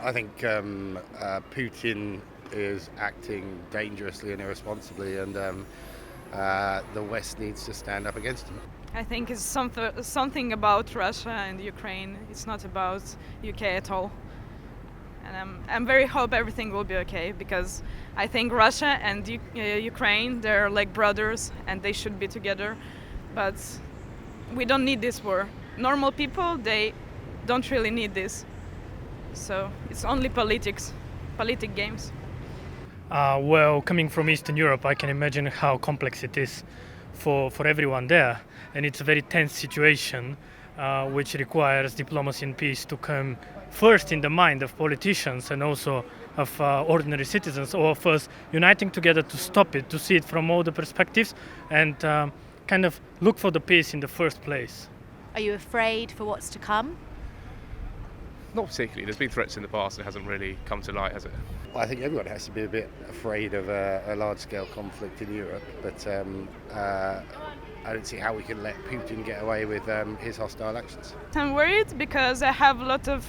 I think Putin is acting dangerously and irresponsibly, and the West needs to stand up against him. I think it's something about Russia and Ukraine. It's not about UK at all. And I'm very hope everything will be okay, because I think Russia and Ukraine, they're like brothers and they should be together. But we don't need this war. Normal people, they don't really need this. So it's only politic games. Well, coming from Eastern Europe, I can imagine how complex it is for everyone there. And it's a very tense situation, which requires diplomacy and peace to come first in the mind of politicians and also of ordinary citizens, or of us uniting together to stop it, to see it from all the perspectives and kind of look for the peace in the first place. Are you afraid for what's to come? Not particularly. There's been threats in the past and it hasn't really come to light, has it? Well, I think everyone has to be a bit afraid of a large-scale conflict in Europe, but I don't see how we can let Putin get away with his hostile actions. I'm worried because I have a lot of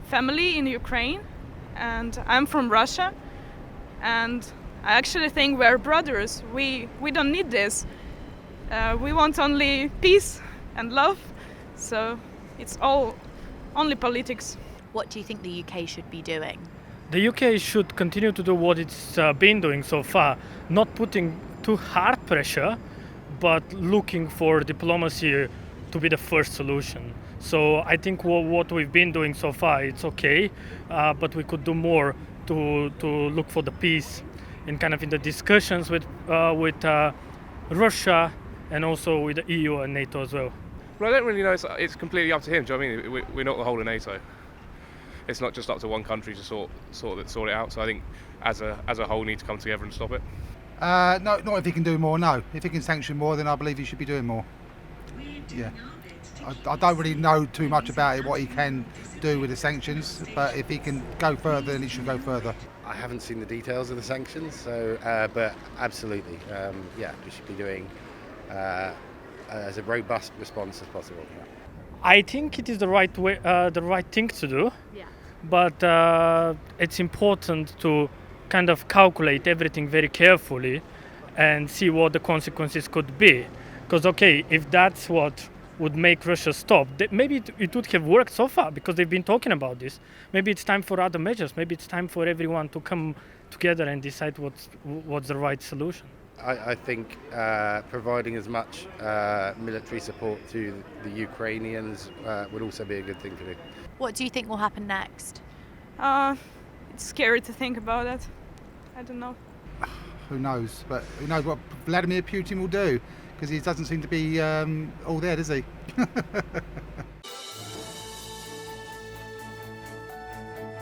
family in Ukraine, and I'm from Russia, and I actually think we're brothers. We don't need this. We want only peace and love, so it's all only politics. What do you think the UK should be doing? The UK should continue to do what it's been doing so far, not putting too hard pressure, but looking for diplomacy to be the first solution. So I think what we've been doing so far, it's okay, but we could do more to look for the peace in the discussions with Russia and also with the EU and NATO as well. Well, I don't really know. It's completely up to him. Do you know what I mean? We're not the whole of NATO. It's not just up to one country to sort it out. So I think as a whole, need to come together and stop it. No, not if he can do more, no. If he can sanction more, then I believe he should be doing more. Yeah. I don't really know too much about it, what he can do with the sanctions, but if he can go further, then he should go further. I haven't seen the details of the sanctions, so but absolutely, we should be doing as a robust response as possible. I think it is the right way, the right thing to do. Yeah. But it's important to kind of calculate everything very carefully and see what the consequences could be. Because, if that's what would make Russia stop, maybe it would have worked so far because they've been talking about this. Maybe it's time for other measures. Maybe it's time for everyone to come together and decide what's the right solution. I think providing as much military support to the Ukrainians would also be a good thing to do. What do you think will happen next? It's scary to think about it. I don't know. Who knows? But who knows what Vladimir Putin will do? Because he doesn't seem to be all there, does he?